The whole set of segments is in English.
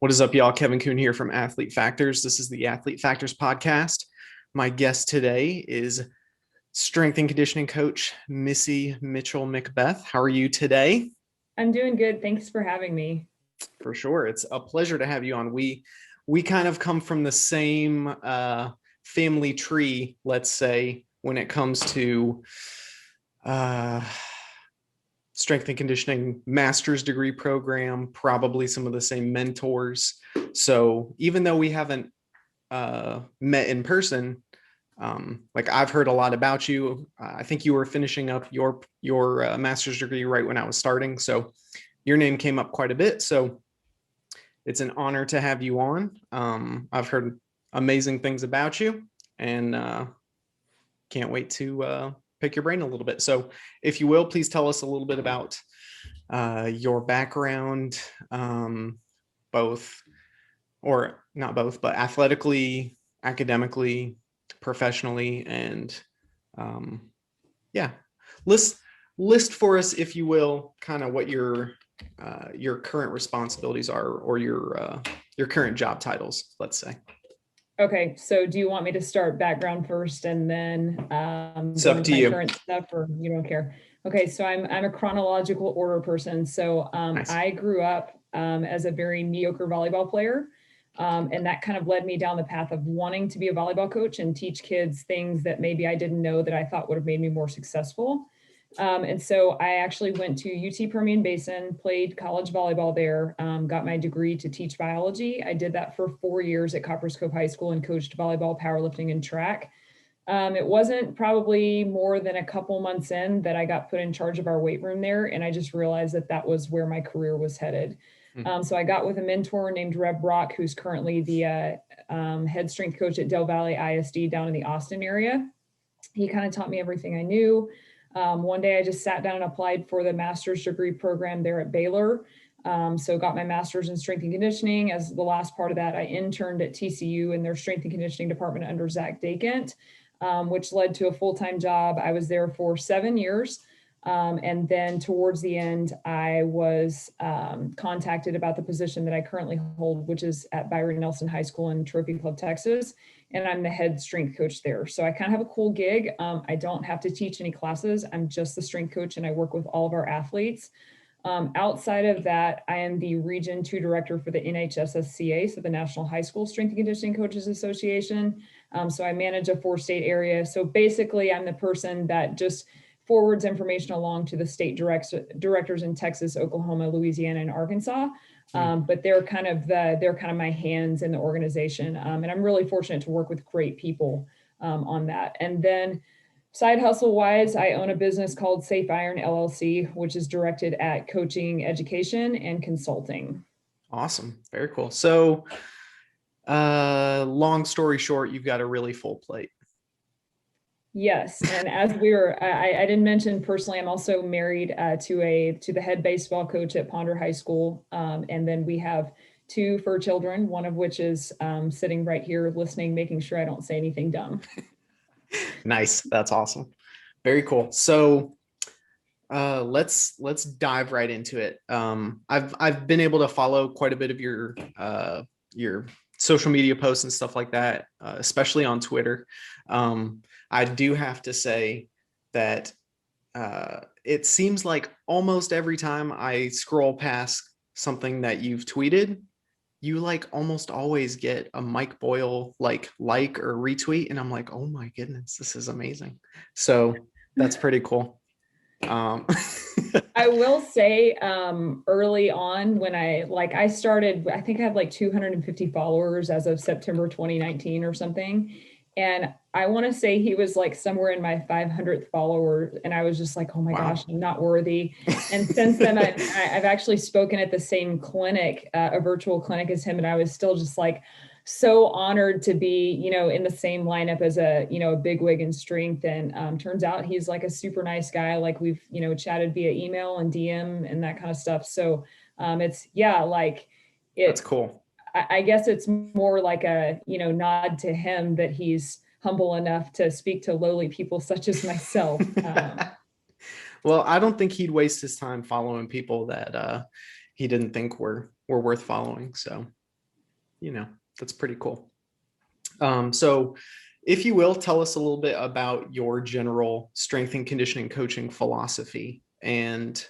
What is up, y'all? Kevin Kuhn here from Athlete Factors. This is the Athlete Factors podcast. My guest today is strength and conditioning coach Missy Mitchell-McBeth. How are you today? I'm doing good. Thanks for having me. For sure. It's a pleasure to have you on. We kind of come from the same family tree, let's say, when it comes to strength and conditioning master's degree program, probably some of the same mentors. So even though we haven't met in person, like I've heard a lot about you. I think you were finishing up your master's degree right when I was starting. So your name came up quite a bit. So it's an honor to have you on. I've heard amazing things about you and can't wait to pick your brain a little bit. So if you will, please tell us a little bit about your background, both, or not both, but athletically, academically, professionally, and list for us, if you will, kind of what your current responsibilities are, or your current job titles, let's say. Okay, so do you want me to start background first and then it's up to you. Current stuff, or you don't care? Okay, so I'm a chronological order person. So nice. I grew up as a very mediocre volleyball player, and that kind of led me down the path of wanting to be a volleyball coach and teach kids things that maybe I didn't know that I thought would have made me more successful. And so I actually went to UT Permian Basin, played college volleyball there, got my degree to teach biology. I did that for 4 years at Copperas Cove High School and coached volleyball, powerlifting, and track. It wasn't probably more than a couple months in that I got put in charge of our weight room there. And I just realized that that was where my career was headed. So I got with a mentor named Reb Brock, who's currently the head strength coach at Del Valle ISD down in the Austin area. He kind of taught me everything I knew. One day I just sat down and applied for the master's degree program there at Baylor. So got my master's in strength and conditioning. As the last part of that, I interned at TCU in their strength and conditioning department under Zach Dakent, which led to a full-time job. I was there for 7 years. And then towards the end, I was contacted about the position that I currently hold, which is at Byron Nelson High School in Trophy Club, Texas. And I'm the head strength coach there. So I kind of have a cool gig. I don't have to teach any classes. I'm just the strength coach and I work with all of our athletes. Outside of that, I am the Region 2 director for the NHSSCA, so the National High School Strength and Conditioning Coaches Association. So I manage a 4-state area. So basically I'm the person that just forwards information along to the state directors in Texas, Oklahoma, Louisiana, and Arkansas. But they're kind of my hands in the organization. And I'm really fortunate to work with great people on that. And then side hustle wise, I own a business called Safe Iron LLC, which is directed at coaching, education, and consulting. Awesome. Very cool. So long story short, you've got a really full plate. Yes. And as I didn't mention personally, I'm also married to the head baseball coach at Ponder High School. And then we have 2 fur children, one of which is sitting right here listening, making sure I don't say anything dumb. Nice. That's awesome. Very cool. So let's dive right into it. I've been able to follow quite a bit of your social media posts and stuff like that, especially on Twitter. I do have to say that it seems like almost every time I scroll past something that you've tweeted, you like almost always get a Mike Boyle like or retweet. And I'm like, oh my goodness, this is amazing. So that's pretty cool. I will say early on when I started, I think I have like 250 followers as of September 2019 or something. And I want to say he was like somewhere in my 500th follower. And I was just like, oh my gosh, I'm not worthy. And since then, I've actually spoken at the same clinic, a virtual clinic as him. And I was still just like so honored to be, in the same lineup as a bigwig in strength. And turns out he's like a super nice guy. Like we've, chatted via email and DM and that kind of stuff. So that's cool. I guess it's more like a, nod to him that he's humble enough to speak to lowly people such as myself. Well, I don't think he'd waste his time following people that he didn't think were worth following. So that's pretty cool. So if you will, tell us a little bit about your general strength and conditioning coaching philosophy. And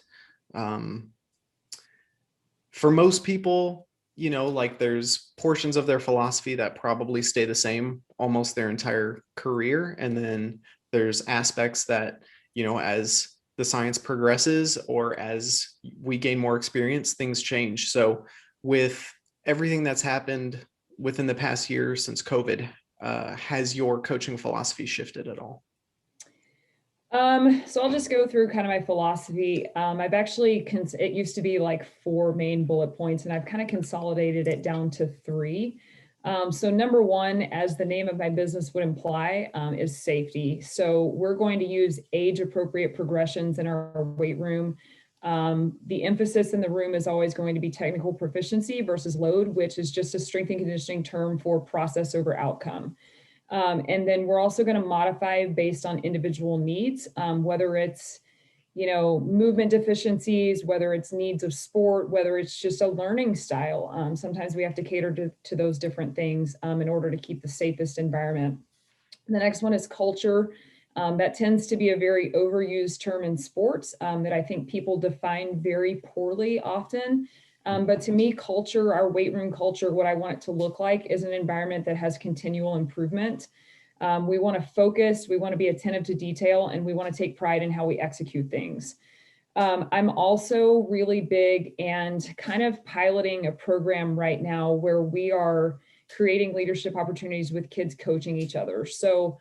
for most people, like there's portions of their philosophy that probably stay the same almost their entire career. And then there's aspects that, as the science progresses or as we gain more experience, things change. So with everything that's happened within the past year since COVID, has your coaching philosophy shifted at all? So I'll just go through kind of my philosophy. I've actually, it used to be like 4 main bullet points, and I've kind of consolidated it down to 3. So number 1, as the name of my business would imply, is safety. So we're going to use age-appropriate progressions in our weight room. The emphasis in the room is always going to be technical proficiency versus load, which is just a strength and conditioning term for process over outcome. And then we're also going to modify based on individual needs, whether it's, movement deficiencies, whether it's needs of sport, whether it's just a learning style. Sometimes we have to cater to those different things in order to keep the safest environment. The next one is culture. That tends to be a very overused term in sports that I think people define very poorly often. But to me, culture, our weight room culture, what I want it to look like is an environment that has continual improvement. We want to focus, we want to be attentive to detail, and we want to take pride in how we execute things. I'm also really big and kind of piloting a program right now where we are creating leadership opportunities with kids coaching each other. So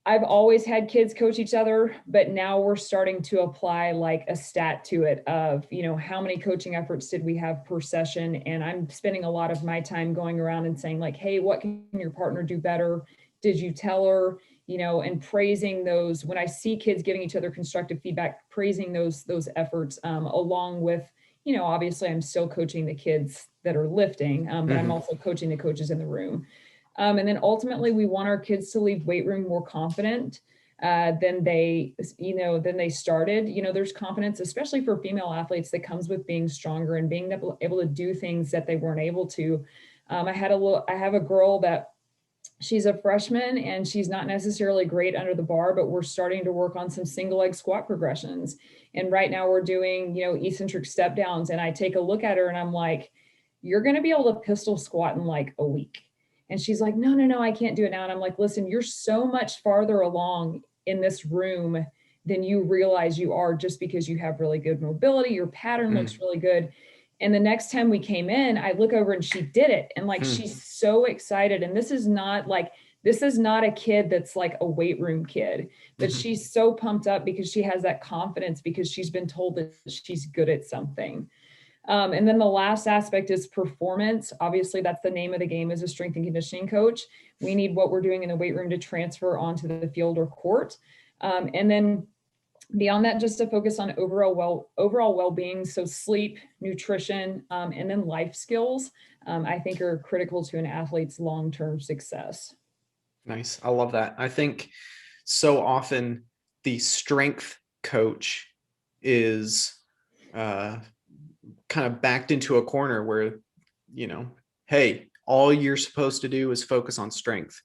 I've always had kids coach each other, but now we're starting to apply like a stat to it of, how many coaching efforts did we have per session? And I'm spending a lot of my time going around and saying like, hey, what can your partner do better? Did you tell her, and praising those, when I see kids giving each other constructive feedback, praising those efforts, along with, obviously I'm still coaching the kids that are lifting, but I'm also coaching the coaches in the room. And then ultimately we want our kids to leave weight room more confident than they started. There's confidence, especially for female athletes, that comes with being stronger and being able to do things that they weren't able to. I have a girl that she's a freshman and she's not necessarily great under the bar, but we're starting to work on some single leg squat progressions. And right now we're doing, eccentric step downs. And I take a look at her and I'm like, you're going to be able to pistol squat in like a week. And she's like, no, I can't do it now. And I'm like, listen, you're so much farther along in this room than you realize you are, just because you have really good mobility. Your pattern looks really good. And the next time we came in, I look over and she did it. And like, she's so excited. And this is not a kid that's like a weight room kid, but she's so pumped up because she has that confidence because she's been told that she's good at something. And then the last aspect is performance. Obviously, that's the name of the game as a strength and conditioning coach. We need what we're doing in the weight room to transfer onto the field or court. And then beyond that, just to focus on overall well-being. So sleep, nutrition, and then life skills, I think are critical to an athlete's long-term success. Nice. I love that. I think so often the strength coach is kind of backed into a corner where, hey, all you're supposed to do is focus on strength.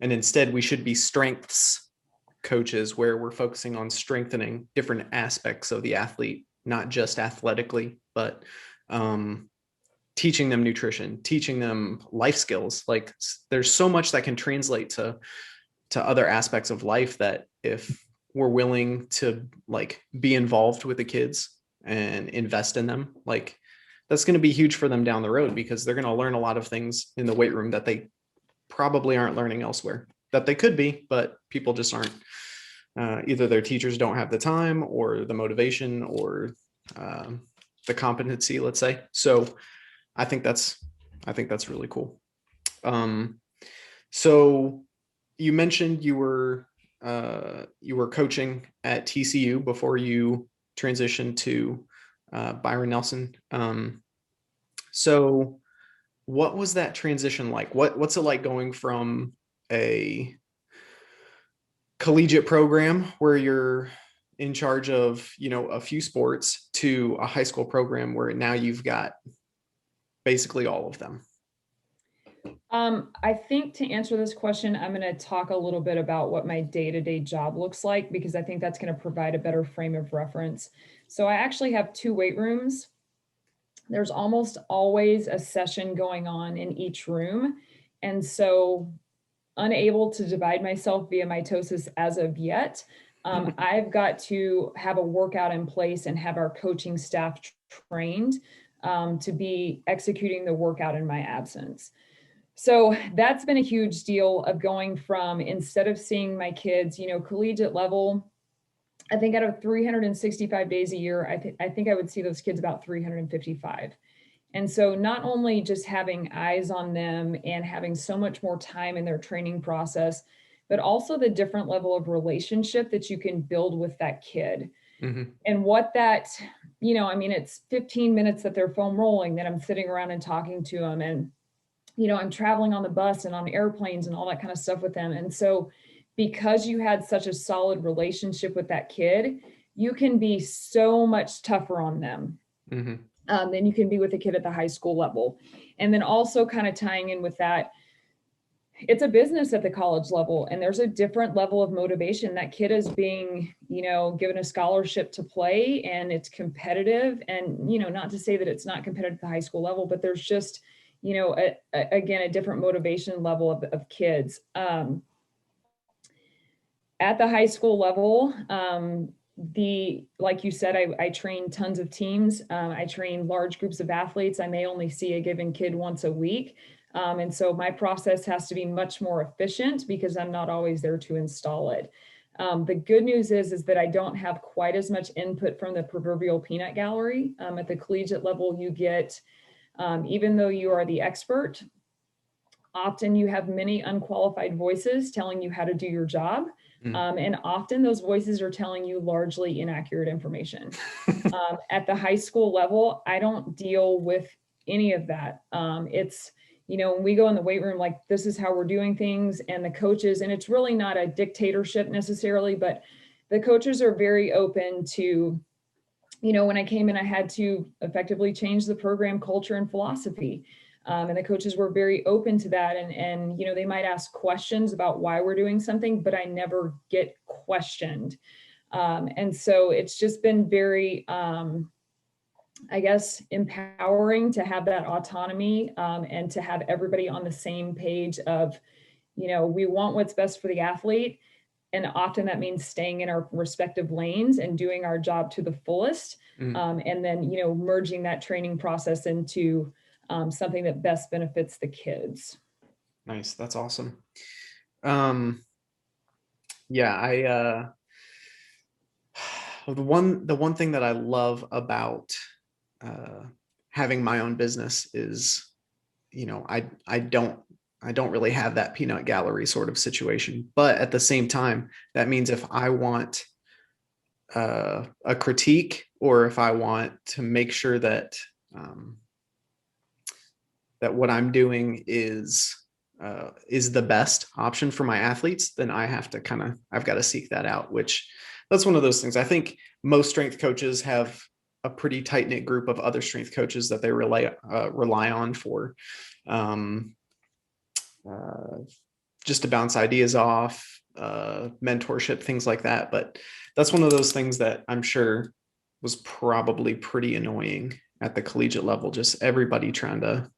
And instead we should be strengths coaches where we're focusing on strengthening different aspects of the athlete, not just athletically, but teaching them nutrition, teaching them life skills. Like there's so much that can translate to other aspects of life that if we're willing to like be involved with the kids and invest in them, like that's going to be huge for them down the road, because they're going to learn a lot of things in the weight room that they probably aren't learning elsewhere, that they could be, but people just aren't. Either their teachers don't have the time or the motivation or the competency, let's say. So I think that's really cool. So you mentioned you were coaching at TCU before you transitioned to Byron Nelson. So what was that transition like? What's it like going from a collegiate program where you're in charge of, a few sports to a high school program where now you've got basically all of them? I think to answer this question, I'm going to talk a little bit about what my day-to-day job looks like, because I think that's going to provide a better frame of reference. So I actually have 2 weight rooms. There's almost always a session going on in each room. And so, unable to divide myself via mitosis as of yet, I've got to have a workout in place and have our coaching staff trained to be executing the workout in my absence. So that's been a huge deal of going from, instead of seeing my kids, collegiate level, I think out of 365 days a year, I think I would see those kids about 355. And so not only just having eyes on them and having so much more time in their training process, but also the different level of relationship that you can build with that kid. Mm-hmm. And what that, it's 15 minutes that they're foam rolling, that I'm sitting around and talking to them. And I'm traveling on the bus and on airplanes and all that kind of stuff with them. And so because you had such a solid relationship with that kid, you can be so much tougher on them than you can be with a kid at the high school level. And then also kind of tying in with that, it's a business at the college level, and there's a different level of motivation. That kid is being, given a scholarship to play, and it's competitive. And, not to say that it's not competitive at the high school level, but there's just, again, a different motivation level of kids. At the high school level, like you said, I train tons of teams. I train large groups of athletes. I may only see a given kid once a week. And so my process has to be much more efficient because I'm not always there to install it. The good news is that I don't have quite as much input from the proverbial peanut gallery. At the collegiate level, you get, even though you are the expert, often you have many unqualified voices telling you how to do your job. And often those voices are telling you largely inaccurate information. At the high school level, I don't deal with any of that. It's, when we go in the weight room, like, this is how we're doing things, and the coaches, and it's really not a dictatorship necessarily, but the coaches are very open to, when I came in, I had to effectively change the program culture and philosophy. And the coaches were very open to that. And they might ask questions about why we're doing something, but I never get questioned. And so it's just been very, I guess, empowering to have that autonomy, and to have everybody on the same page of, we want what's best for the athlete. And often that means staying in our respective lanes and doing our job to the fullest. And then, merging that training process into something that best benefits the kids. Nice. That's awesome. Yeah, the one thing that I love about having my own business is, I don't really have that peanut gallery sort of situation, but at the same time, that means if I want a critique, or if I want to make sure that that what I'm doing is the best option for my athletes, then I've got to seek that out, which that's one of those things. I think most strength coaches have a pretty tight knit group of other strength coaches that they rely on for just to bounce ideas off, mentorship, things like that. But that's one of those things that I'm sure was probably pretty annoying at the collegiate level. Just everybody trying to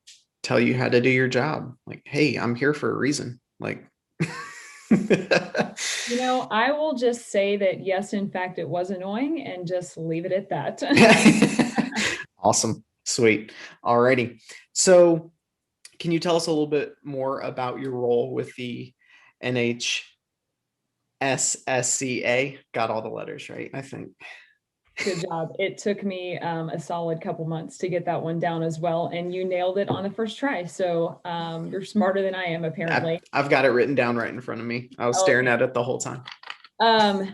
tell you how to do your job. Like, hey, I'm here for a reason. Like, I will just say that, yes, in fact, it was annoying, and just leave it at that. Awesome. Sweet. Alrighty. So can you tell us a little bit more about your role with the NHSSCA? Got all the letters right, I think. Good job. It took me a solid couple months to get that one down as well. And you nailed it on the first try. So you're smarter than I am, apparently. I've got it written down right in front of me. I was staring at it the whole time.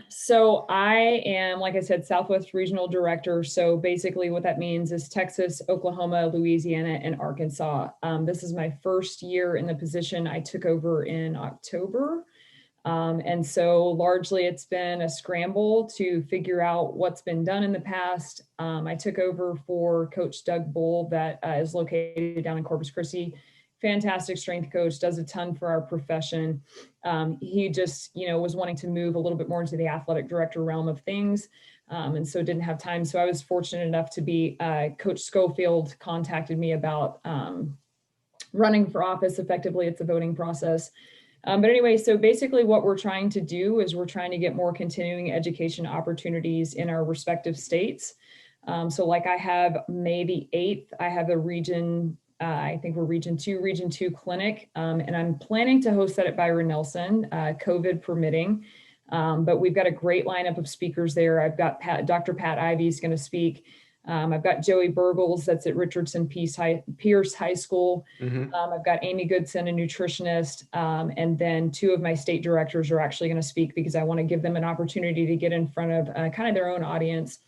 So I am, like I said, Southwest Regional Director. So basically what that means is Texas, Oklahoma, Louisiana, and Arkansas. This is my first year in the position. I took over in October. And so largely it's been a scramble to figure out what's been done in the past. I took over for Coach Doug Bull, that is located down in Corpus Christi, fantastic strength coach, does a ton for our profession. He just, was wanting to move a little bit more into the athletic director realm of things. And so didn't have time. So I was fortunate enough to be, Coach Schofield contacted me about running for office. Effectively, it's a voting process. But anyway, so basically what we're trying to do is we're trying to get more continuing education opportunities in our respective states. So like I have May the 8th, I have a region, I think we're region 2 clinic. And I'm planning to host that at Byron Nelson, COVID permitting. But we've got a great lineup of speakers there. I've got Dr. Pat Ivey is going to speak. I've got Joey Burgles, that's at Richardson Pierce High School. Mm-hmm. I've got Amy Goodson, a nutritionist. And then 2 of my state directors are actually going to speak because I want to give them an opportunity to get in front of kind of their own audience.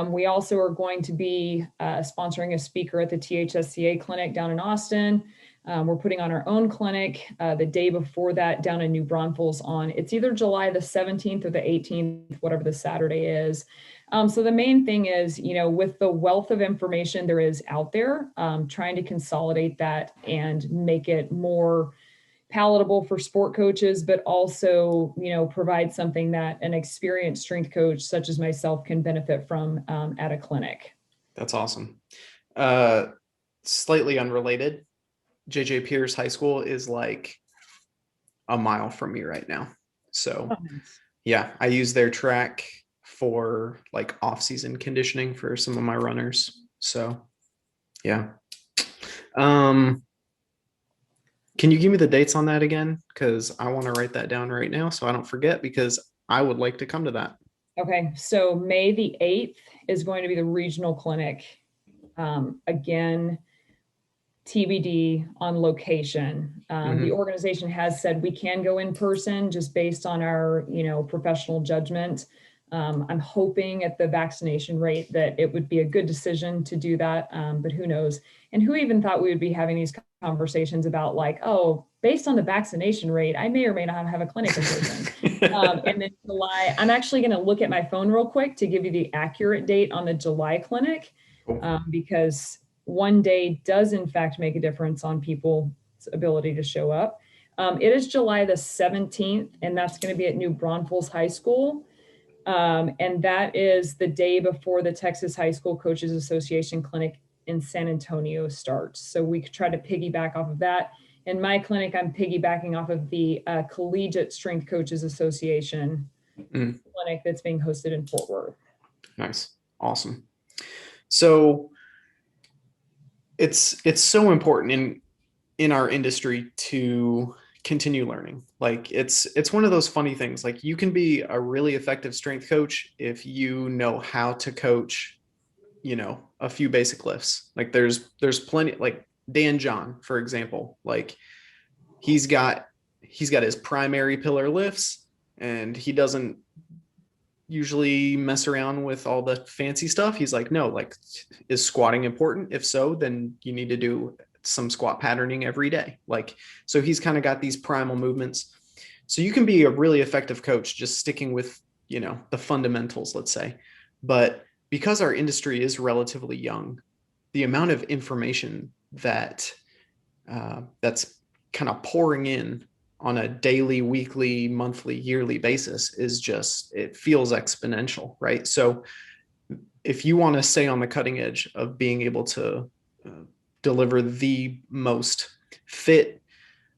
We also are going to be sponsoring a speaker at the THSCA clinic down in Austin. We're putting on our own clinic the day before that down in New Braunfels it's either July the 17th or the 18th, whatever the Saturday is. So the main thing is, with the wealth of information there is out there, trying to consolidate that and make it more palatable for sport coaches, but also, provide something that an experienced strength coach such as myself can benefit from at a clinic. That's awesome. Slightly unrelated. JJ Pierce High School is like a mile from me right now. So yeah, I use their track for like off-season conditioning for some of my runners. So yeah. Can you give me the dates on that again? Because I want to write that down right now so I don't forget, because I would like to come to that. Okay, so May the 8th is going to be the regional clinic. Again, TBD on location. The organization has said we can go in person just based on our, professional judgment. I'm hoping at the vaccination rate that it would be a good decision to do that, but who knows? And who even thought we would be having these conversations about like, oh, based on the vaccination rate, I may or may not have a clinic in person. And then July, I'm actually going to look at my phone real quick to give you the accurate date on the July clinic, because one day does in fact make a difference on people's ability to show up. It is July the 17th, and that's going to be at New Braunfels High School. And that is the day before the Texas High School Coaches Association clinic in San Antonio starts. So we could try to piggyback off of that. In my clinic, I'm piggybacking off of the Collegiate Strength Coaches Association clinic that's being hosted in Fort Worth. Nice. Awesome. So it's so important in our industry to continue learning. Like it's one of those funny things. Like you can be a really effective strength coach if you know how to coach, a few basic lifts. Like there's plenty, like Dan John, for example, like he's got his primary pillar lifts, and he doesn't usually mess around with all the fancy stuff. He's like, no, like, is squatting important? If so, then you need to do some squat patterning every day. Like, so he's kind of got these primal movements. So you can be a really effective coach just sticking with, the fundamentals, let's say. But because our industry is relatively young, the amount of information that's kind of pouring in on a daily, weekly, monthly, yearly basis is just, it feels exponential, right? So if you want to stay on the cutting edge of being able to deliver the most fit,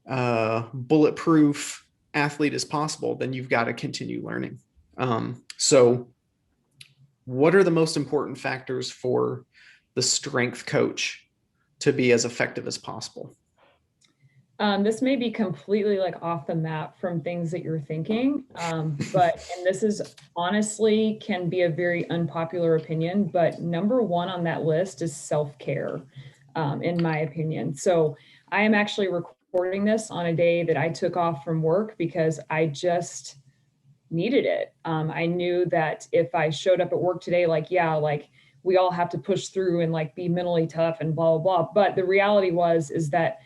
bulletproof athlete as possible, then you've got to continue learning. So what are the most important factors for the strength coach to be as effective as possible? This may be completely like off the map from things that you're thinking, and this is honestly can be a very unpopular opinion, but number one on that list is self-care, in my opinion. So I am actually recording this on a day that I took off from work because I just needed it. I knew that if I showed up at work today, like we all have to push through and like be mentally tough and blah, blah, blah. But the reality is that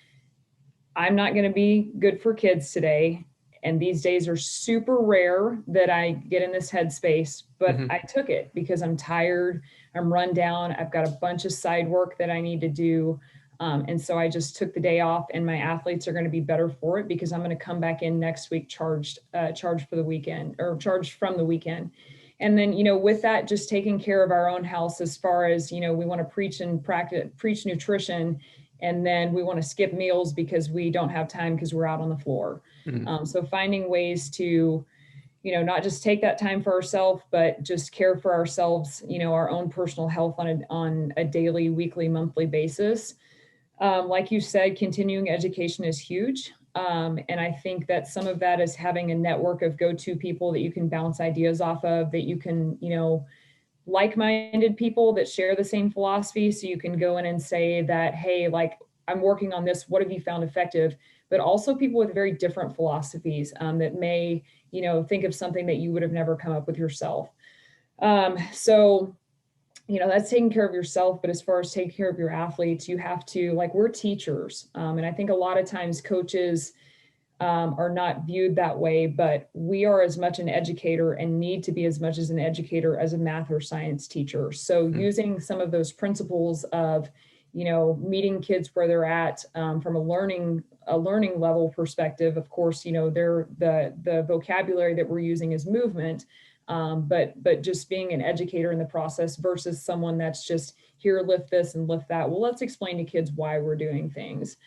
I'm not going to be good for kids today. And these days are super rare that I get in this headspace, but I took it because I'm tired. I'm run down. I've got a bunch of side work that I need to do. And so I just took the day off, and my athletes are going to be better for it because I'm going to come back in next week charged for the weekend, or charged from the weekend. And then, with that, just taking care of our own house as far as, we want to preach nutrition, and then we want to skip meals because we don't have time because we're out on the floor. Mm-hmm. So finding ways to, not just take that time for ourselves, but just care for ourselves, our own personal health on a daily, weekly, monthly basis. Like you said, continuing education is huge. And I think that some of that is having a network of go-to people that you can bounce ideas off of, that you can, like-minded people that share the same philosophy. So you can go in and say that, hey, like, I'm working on this. What have you found effective? But also people with very different philosophies that may, think of something that you would have never come up with yourself. So that's taking care of yourself. But as far as taking care of your athletes, you have to, like, we're teachers. And I think a lot of times coaches are not viewed that way, but we are as much an educator and need to be as much as an educator as a math or science teacher. So using some of those principles of, meeting kids where they're at from a learning level perspective. Of course, the vocabulary that we're using is movement. But just being an educator in the process versus someone that's just here, lift this and lift that. Well, let's explain to kids why we're doing things.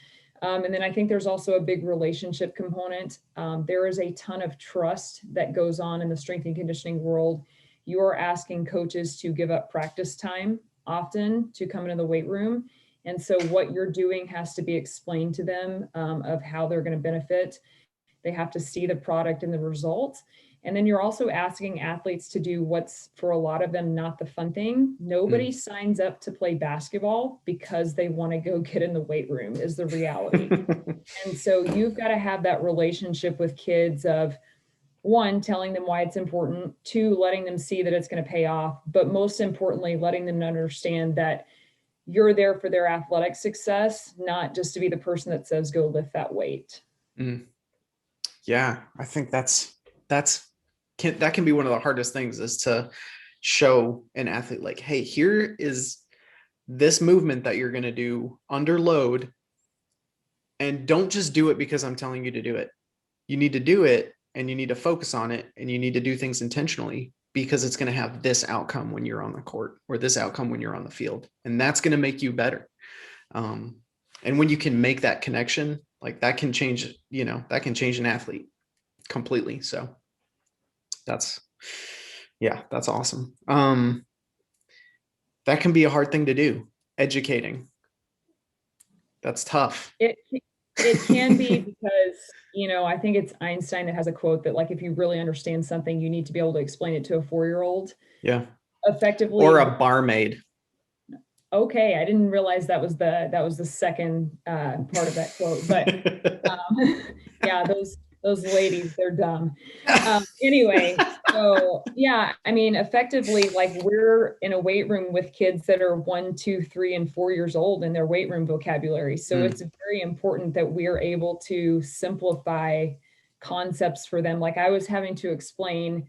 And then I think there's also a big relationship component. There is a ton of trust that goes on in the strength and conditioning world. You are asking coaches to give up practice time often to come into the weight room. And so what you're doing has to be explained to them of how they're going to benefit. They have to see the product and the results. And then you're also asking athletes to do what's, for a lot of them, not the fun thing. Nobody signs up to play basketball because they want to go get in the weight room, is the reality. And so you've got to have that relationship with kids of, one, telling them why it's important, two, letting them see that it's going to pay off, but most importantly, letting them understand that you're there for their athletic success, not just to be the person that says, go lift that weight. Yeah, I think that can be one of the hardest things, is to show an athlete, like, hey, here is this movement that you're going to do under load, and don't just do it because I'm telling you to do it. You need to do it, and you need to focus on it, and you need to do things intentionally because it's going to have this outcome when you're on the court, or this outcome when you're on the field, and that's going to make you better. And when you can make that connection, like, that can change, that can change an athlete completely. So that's awesome. That can be a hard thing to do, educating. That's tough. It can be because, I think it's Einstein that has a quote that, like, if you really understand something, you need to be able to explain it to a 4-year-old. Yeah. Effectively. Or a barmaid. Okay. I didn't realize that was the second part of that quote, but yeah, those ladies, they're dumb. Anyway, so yeah, I mean, effectively, like, we're in a weight room with kids that are 1, 2, 3, and 4 years old in their weight room vocabulary. So it's very important that we are able to simplify concepts for them. Like, I was having to explain,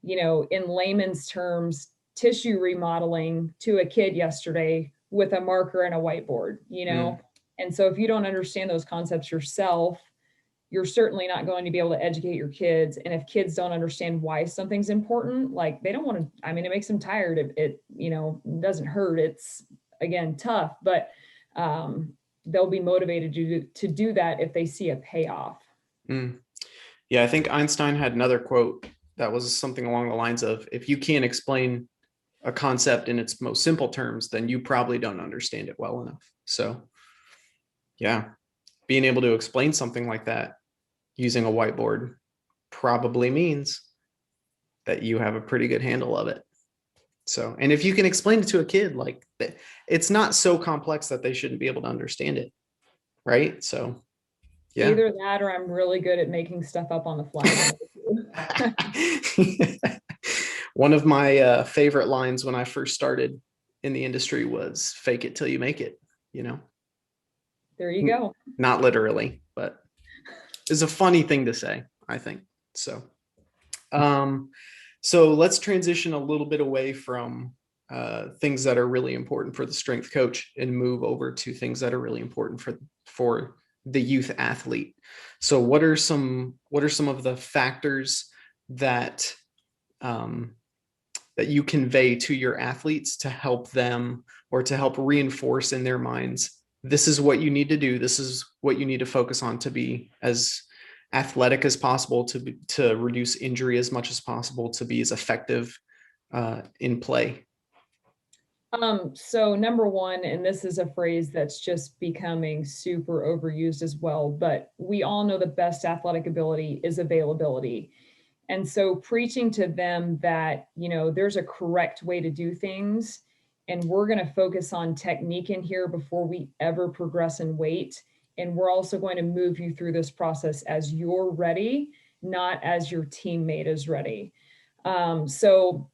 in layman's terms, tissue remodeling to a kid yesterday with a marker and a whiteboard, And so if you don't understand those concepts yourself, you're certainly not going to be able to educate your kids. And if kids don't understand why something's important, like, they don't want to, I mean, it makes them tired. It doesn't hurt. It's, again, tough, but they'll be motivated to do that if they see a payoff. Yeah, I think Einstein had another quote that was something along the lines of, if you can't explain a concept in its most simple terms, then you probably don't understand it well enough. So yeah, being able to explain something like that using a whiteboard probably means that you have a pretty good handle of it. So, and if you can explain it to a kid, like, it's not so complex that they shouldn't be able to understand it. Right. So yeah. Either that, or I'm really good at making stuff up on the fly. One of my favorite lines when I first started in the industry was, fake it till you make it, There you go. Not literally, but it's a funny thing to say, I think. So, so let's transition a little bit away from things that are really important for the strength coach and move over to things that are really important for the youth athlete. So what are some of the factors that that you convey to your athletes to help them, or to help reinforce in their minds, this is what you need to do, this is what you need to focus on to be as athletic as possible, to reduce injury as much as possible, to be as effective in play? So number one, and this is a phrase that's just becoming super overused as well, but we all know the best athletic ability is availability. And so preaching to them that, there's a correct way to do things, and we're going to focus on technique in here before we ever progress in weight. And we're also going to move you through this process as you're ready, not as your teammate is ready. So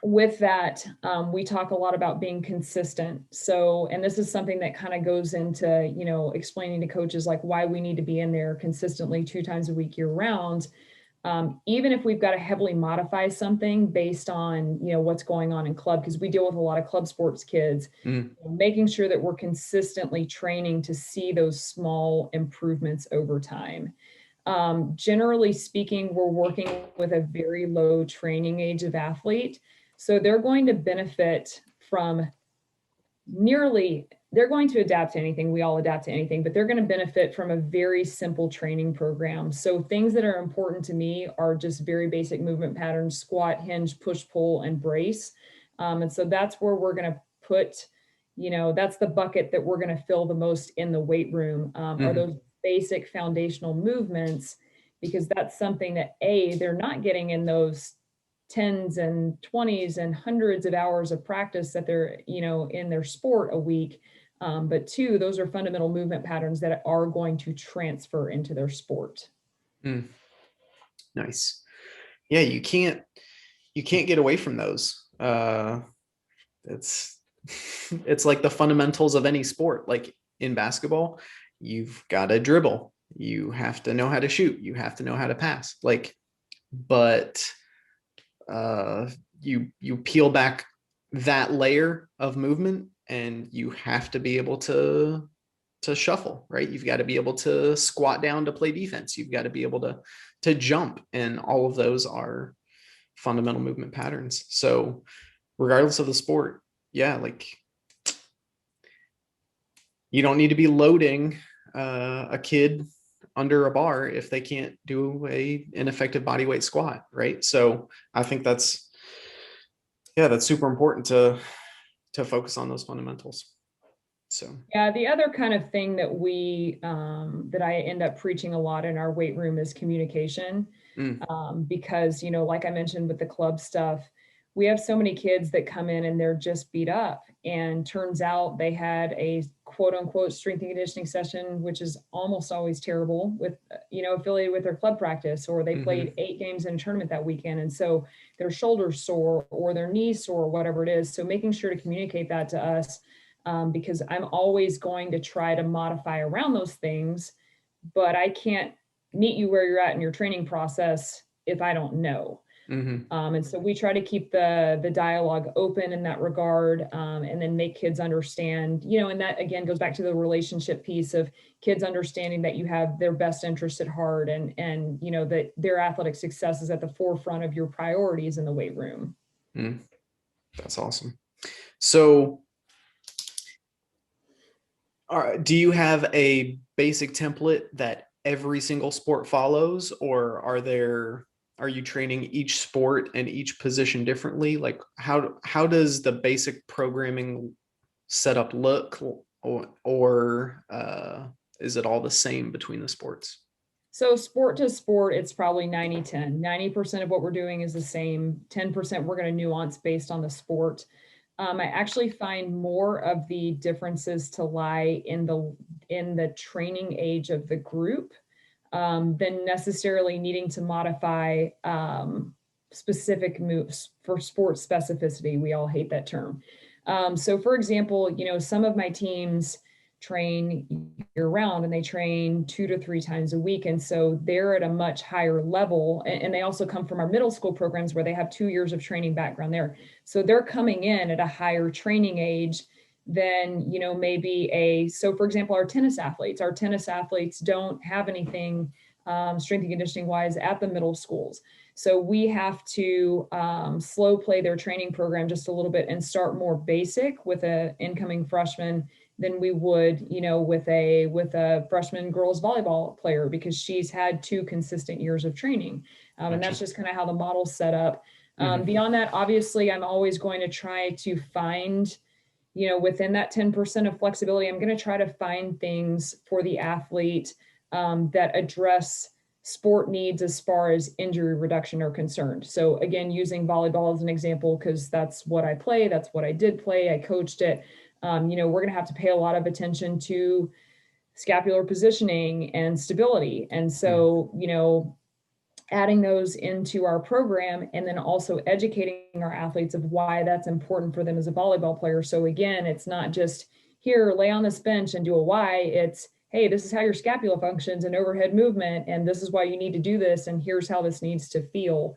with that, we talk a lot about being consistent. So, and this is something that kind of goes into, explaining to coaches like why we need to be in there consistently 2 times a week year round. Even if we've got to heavily modify something based on, what's going on in club, because we deal with a lot of club sports kids, making sure that we're consistently training to see those small improvements over time. Generally speaking, we're working with a very low training age of athlete. So they're going to benefit from they're going to adapt to anything. We all adapt to anything, but they're going to benefit from a very simple training program. So things that are important to me are just very basic movement patterns: squat, hinge, push, pull, and brace. And so that's where we're going to put, that's the bucket that we're going to fill the most in the weight room, are those basic foundational movements, because that's something that they're not getting in those 10s and 20s and hundreds of hours of practice that they're, in their sport a week. But 2, those are fundamental movement patterns that are going to transfer into their sport. Nice. Yeah, you can't get away from those. It's like the fundamentals of any sport. Like in basketball, you've got to dribble, you have to know how to shoot, you have to know how to pass. But you peel back that layer of movement, and you have to be able to shuffle, right? You've got to be able to squat down to play defense. You've got to be able to jump, and all of those are fundamental movement patterns. So regardless of the sport, you don't need to be loading a kid under a bar if they can't do an effective body weight squat, right? So I think that's super important to focus on those fundamentals. So yeah, the other kind of thing that that I end up preaching a lot in our weight room is communication. Because, like I mentioned with the club stuff, we have so many kids that come in and they're just beat up, and turns out they had a quote unquote strength and conditioning session, which is almost always terrible, with, affiliated with their club practice, or they played 8 games in a tournament that weekend. And so their shoulders sore or their knees sore, whatever it is. So making sure to communicate that to us, because I'm always going to try to modify around those things, but I can't meet you where you're at in your training process if I don't know. And so we try to keep the dialogue open in that regard, and then make kids understand, and that again goes back to the relationship piece of kids understanding that you have their best interests at heart, and that their athletic success is at the forefront of your priorities in the weight room. That's awesome. So do you have a basic template that every single sport follows, or are you training each sport and each position differently? Like how does the basic programming setup look, or is it all the same between the sports? So sport to sport, it's probably 90-10. 90% of what we're doing is the same. 10% we're going to nuance based on the sport. I actually find more of the differences to lie in the training age of the group, than necessarily needing to modify specific moves for sports specificity. We all hate that term. So for example, some of my teams, train year round, and they train 2 to 3 times a week. And so they're at a much higher level. And they also come from our middle school programs where they have 2 years of training background there. So they're coming in at a higher training age than, maybe so for example, our tennis athletes don't have anything strength and conditioning wise at the middle schools. So we have to slow play their training program just a little bit and start more basic with an incoming freshman than we would, with a freshman girls volleyball player, because she's had 2 consistent years of training. And that's just kind of how the model's set up. Beyond that, obviously, I'm always going to try to find, within that 10% of flexibility, I'm going to try to find things for the athlete that address sport needs as far as injury reduction are concerned. So again, using volleyball as an example, because that's what I play, that's what I did play, I coached it. We're going to have to pay a lot of attention to scapular positioning and stability. And so, adding those into our program, and then also educating our athletes of why that's important for them as a volleyball player. So again, it's not just here, lay on this bench and do a Y. It's, hey, this is how your scapula functions and overhead movement, and this is why you need to do this, and here's how this needs to feel.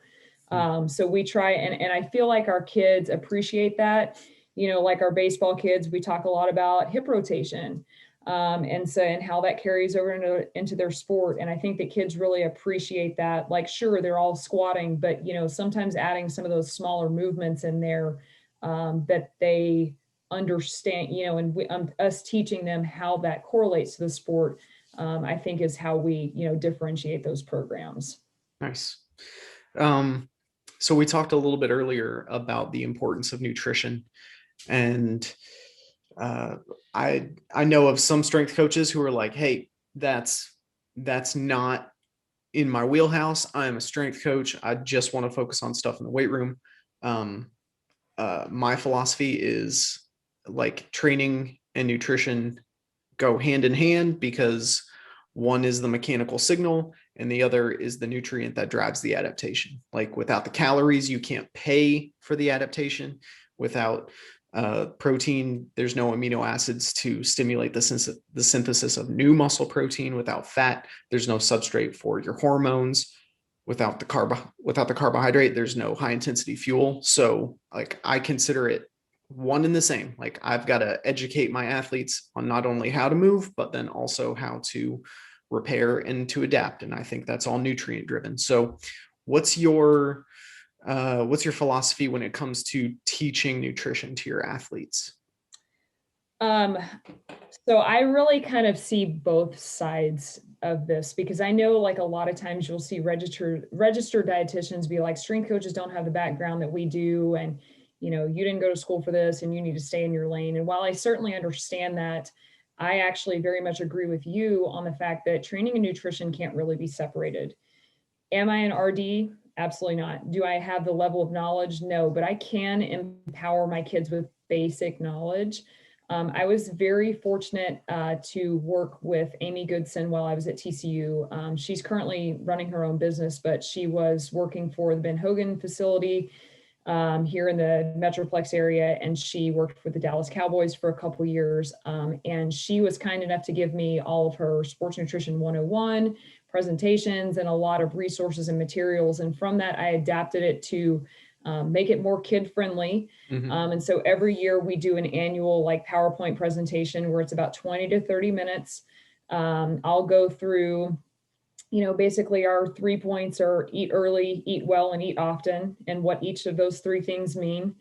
So we try, and I feel like our kids appreciate that. Like our baseball kids, we talk a lot about hip rotation, and how that carries over into their sport. And I think that kids really appreciate that. Like, sure, they're all squatting, but sometimes adding some of those smaller movements in there that they understand, and us teaching them how that correlates to the sport, I think is how we, differentiate those programs. Nice. So we talked a little bit earlier about the importance of nutrition, and I know of some strength coaches who are like, hey, that's not in my wheelhouse. I'm a strength coach. I just want to focus on stuff in the weight room. My philosophy is like training and nutrition go hand in hand, because one is the mechanical signal and the other is the nutrient that drives the adaptation. Like without the calories, you can't pay for the adaptation. Without protein, there's no amino acids to stimulate the synthesis of new muscle protein. Without fat, there's no substrate for your hormones. Without the carbohydrate, there's no high intensity fuel. So like I consider it one and the same. Like I've got to educate my athletes on not only how to move, but then also how to repair and to adapt. And I think that's all nutrient driven. So what's your philosophy when it comes to teaching nutrition to your athletes? So I really kind of see both sides of this, because I know like a lot of times you'll see registered dietitians be like, strength coaches don't have the background that we do. And, you didn't go to school for this and you need to stay in your lane. And while I certainly understand that, I actually very much agree with you on the fact that training and nutrition can't really be separated. Am I an RD? Absolutely not. Do I have the level of knowledge? No, but I can empower my kids with basic knowledge. I was very fortunate to work with Amy Goodson while I was at TCU. She's currently running her own business, but she was working for the Ben Hogan facility here in the Metroplex area, and she worked for the Dallas Cowboys for a couple years. And she was kind enough to give me all of her Sports Nutrition 101 presentations and a lot of resources and materials. And from that, I adapted it to make it more kid friendly. And so every year we do an annual like PowerPoint presentation where it's about 20 to 30 minutes. I'll go through, basically our 3 points are eat early, eat well, and eat often, and what each of those 3 things mean.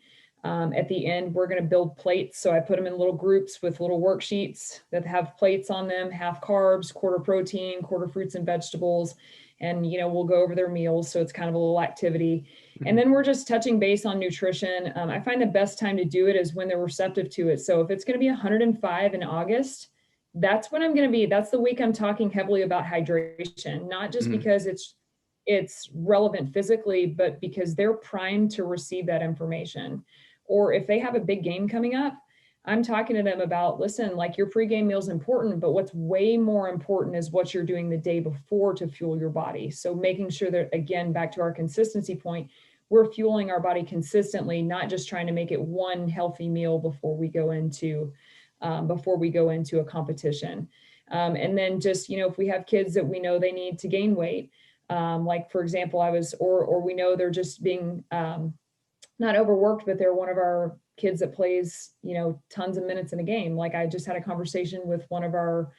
At the end, we're going to build plates. So I put them in little groups with little worksheets that have plates on them, half carbs, quarter protein, quarter fruits and vegetables. And, we'll go over their meals. So it's kind of a little activity. And then we're just touching base on nutrition. I find the best time to do it is when they're receptive to it. So if it's going to be 105 in August, that's when I'm going to be, that's the week I'm talking heavily about hydration, not just because it's relevant physically, but because they're primed to receive that information. Or if they have a big game coming up, I'm talking to them about, listen, like your pregame meal is important, but what's way more important is what you're doing the day before to fuel your body. So making sure that, again, back to our consistency point, we're fueling our body consistently, not just trying to make it one healthy meal before we go into before we go into a competition. And then just, if we have kids that we know they need to gain weight, like for example, or we know they're just being not overworked, but they're one of our kids that plays, tons of minutes in a game. Like I just had a conversation with one of our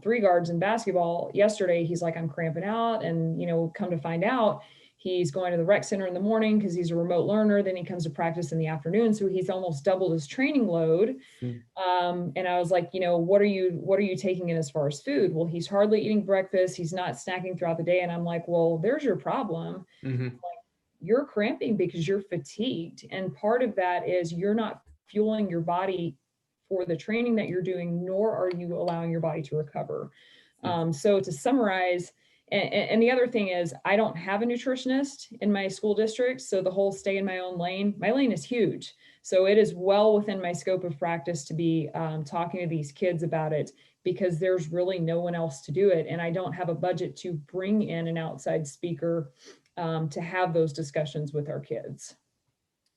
3 guards in basketball yesterday. He's like, I'm cramping out. And, come to find out, he's going to the rec center in the morning because he's a remote learner. Then he comes to practice in the afternoon. So he's almost doubled his training load. And I was like, what are you taking in as far as food? Well, he's hardly eating breakfast. He's not snacking throughout the day. And I'm like, well, there's your problem. Like, you're cramping because you're fatigued. And part of that is you're not fueling your body for the training that you're doing, nor are you allowing your body to recover. So to summarize, and the other thing is I don't have a nutritionist in my school district. So the whole stay in my own lane, my lane is huge. So it is well within my scope of practice to be talking to these kids about it, because there's really no one else to do it. And I don't have a budget to bring in an outside speaker to have those discussions with our kids.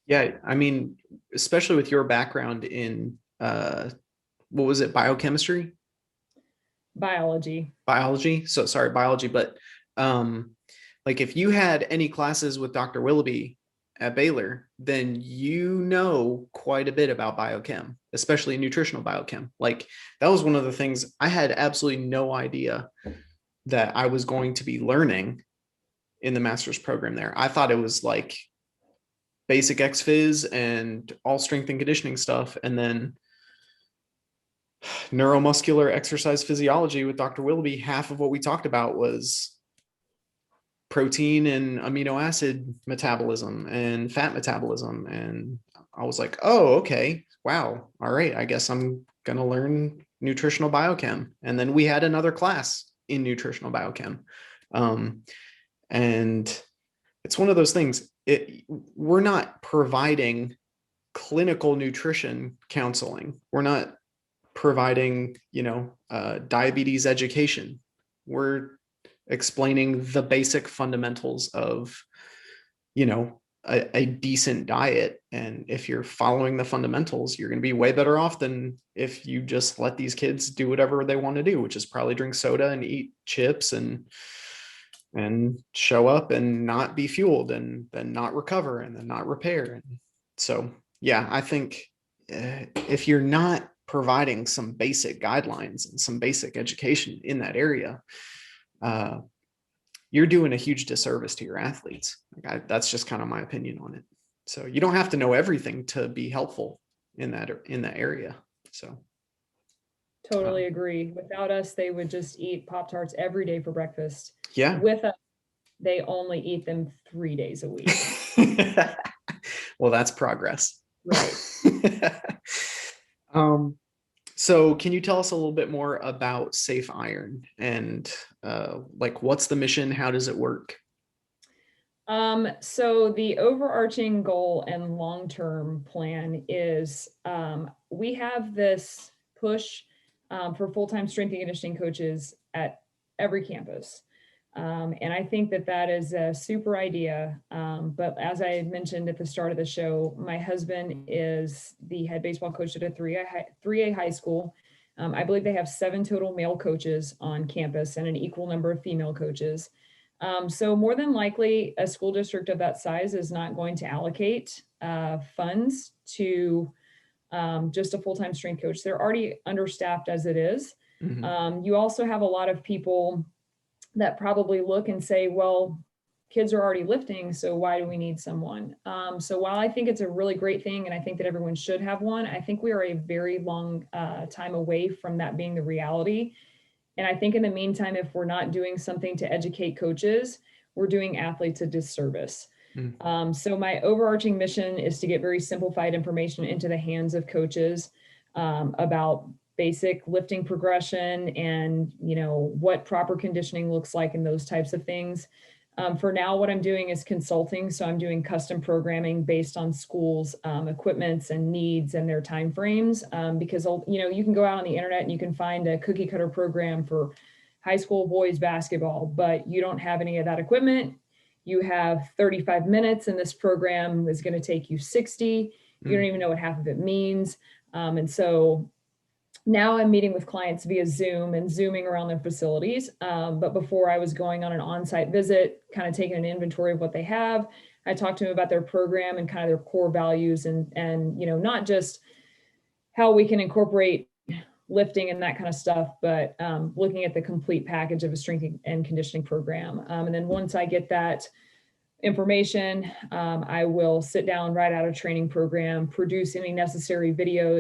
Yeah, I mean, especially with your background in what was it, biochemistry? Biology. So sorry, biology, but like if you had any classes with Dr. Willoughby at Baylor, then you know quite a bit about biochem, especially nutritional biochem. Like that was one of the things I had absolutely no idea that I was going to be learning in the master's program there. I thought it was like basic ex-phys and all strength and conditioning stuff, and then neuromuscular exercise physiology with Dr. Willoughby. Half of what we talked about was protein and amino acid metabolism and fat metabolism. And I was like, oh, okay, wow, all right, I guess I'm going to learn nutritional biochem. And then we had another class in nutritional biochem. And it's one of those things, we're not providing clinical nutrition counseling. We're not providing, diabetes education. We're explaining the basic fundamentals of, a decent diet. And if you're following the fundamentals, you're going to be way better off than if you just let these kids do whatever they want to do, which is probably drink soda and eat chips and show up and not be fueled and then not recover and then not repair. And so, yeah, I think if you're not providing some basic guidelines and some basic education in that area, you're doing a huge disservice to your athletes. That's just kind of my opinion on it. So you don't have to know everything to be helpful in that area. So totally agree. Without us, they would just eat Pop-Tarts every day for breakfast. Yeah. With us, they only eat them 3 days a week. Well, that's progress. Right. So can you tell us a little bit more about Safe Iron and like what's the mission? How does it work? So the overarching goal and long-term plan is we have this push for full-time strength and conditioning coaches at every campus. And I think that is a super idea. But as I mentioned at the start of the show, my husband is the head baseball coach at a 3A high school. I believe they have 7 total male coaches on campus and an equal number of female coaches. So more than likely, a school district of that size is not going to allocate funds to just a full-time strength coach. They're already understaffed as it is. Mm-hmm. You also have a lot of people that probably look and say, well, kids are already lifting, so why do we need someone? So while I think it's a really great thing, and I think that everyone should have one, I think we are a very long time away from that being the reality. And I think in the meantime, if we're not doing something to educate coaches, we're doing athletes a disservice. So my overarching mission is to get very simplified information into the hands of coaches about basic lifting progression and, what proper conditioning looks like and those types of things. For now, what I'm doing is consulting. So I'm doing custom programming based on schools' equipments and needs and their timeframes. Because, you can go out on the internet and you can find a cookie cutter program for high school boys basketball, but you don't have any of that equipment. You have 35 minutes and this program is going to take you 60. You don't even know what half of it means. And so Now I'm meeting with clients via Zoom and zooming around their facilities. But before, I was going on an on-site visit, kind of taking an inventory of what they have. I talked to them about their program and kind of their core values, and not just how we can incorporate lifting and that kind of stuff, but looking at the complete package of a strength and conditioning program. And then once I get that information, I will sit down, write out a training program, produce any necessary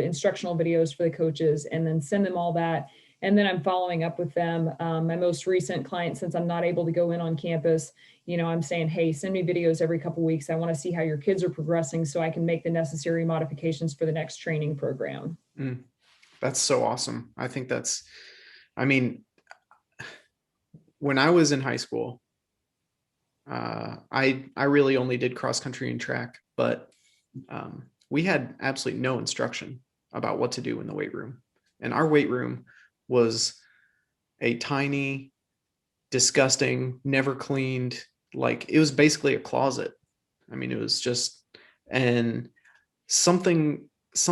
instructional videos for the coaches, and then send them all that. And then I'm following up with them. My most recent client, since I'm not able to go in on campus, I'm saying, hey, send me videos every couple of weeks. I want to see how your kids are progressing so I can make the necessary modifications for the next training program. That's so awesome. I think when I was in high school, I really only did cross country and track, but we had absolutely no instruction about what to do in the weight room. And our weight room was a tiny, disgusting, never cleaned, like it was basically a closet. I mean, it was just, and something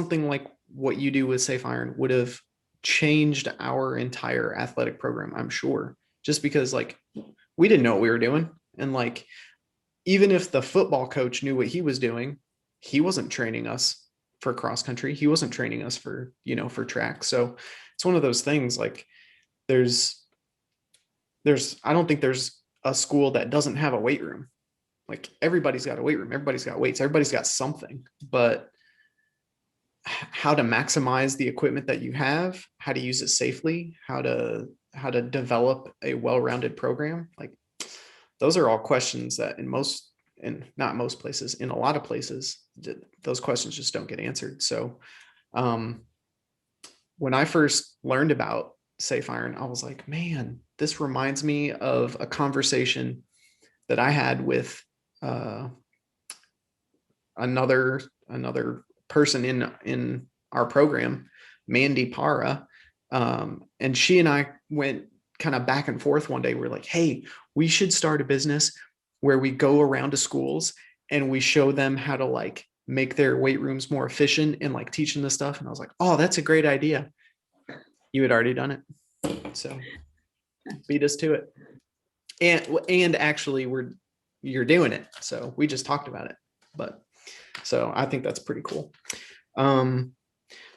like what you do with Safe Iron would have changed our entire athletic program, I'm sure, just because like we didn't know what we were doing. And like, even if the football coach knew what he was doing, he wasn't training us for cross country. He wasn't training us for, for track. So it's one of those things, like I don't think there's a school that doesn't have a weight room. Like everybody's got a weight room. Everybody's got weights. Everybody's got something, but how to maximize the equipment that you have, how to use it safely, how to develop a well-rounded program. Like those are all questions that in not most places, in a lot of places, those questions just don't get answered. So when I first learned about Safe Iron, I was like, man, this reminds me of a conversation that I had with another person in our program, Mandy Para. And she and I went kind of back and forth one day. We're like, hey, we should start a business where we go around to schools and we show them how to like make their weight rooms more efficient and like teach them this stuff. And I was like, oh, that's a great idea. You had already done it. So beat us to it. And actually you're doing it. So we just talked about it, so I think that's pretty cool.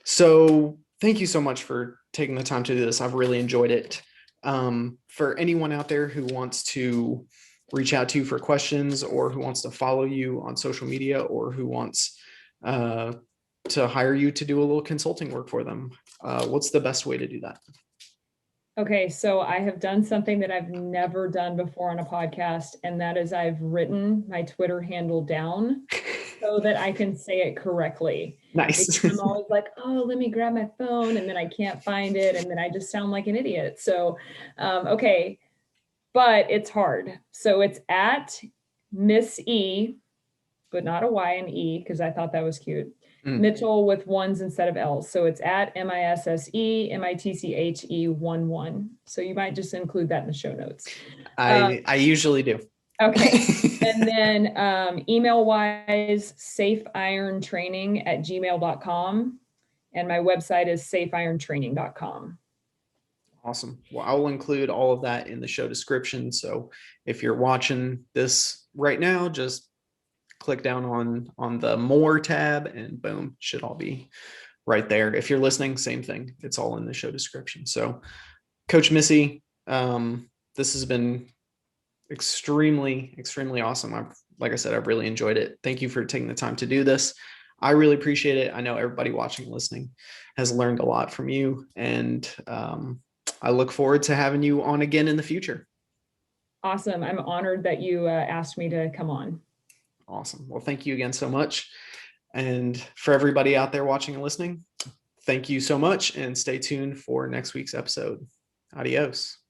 So thank you so much for taking the time to do this. I've really enjoyed it. For anyone out there who wants to reach out to you for questions, or who wants to follow you on social media, or who wants to hire you to do a little consulting work for them, what's the best way to do that? Okay, so I have done something that I've never done before on a podcast, and that is I've written my Twitter handle down so that I can say it correctly. Nice. I'm always like, oh, let me grab my phone, and then I can't find it, and then I just sound like an idiot. So, okay, but it's hard. So it's at Miss E, but not a Y and E, because I thought that was cute. Mitchell with ones instead of L's. So it's at MISSE MITCHE 11. So you might just include that in the show notes. I usually do. Okay. And then email wise, safeirontraining@gmail.com. And my website is safeirontraining.com. Awesome. Well, I'll include all of that in the show description. So if you're watching this right now, just click down on the more tab and boom, should all be right there. If you're listening, same thing. It's all in the show description. So Coach Missy, this has been extremely, extremely awesome. Like I said, I've really enjoyed it. Thank you for taking the time to do this. I really appreciate it. I know everybody watching and listening has learned a lot from you, and I look forward to having you on again in the future. Awesome. I'm honored that you asked me to come on. Awesome. Well, thank you again so much. And for everybody out there watching and listening, thank you so much, and stay tuned for next week's episode. Adios.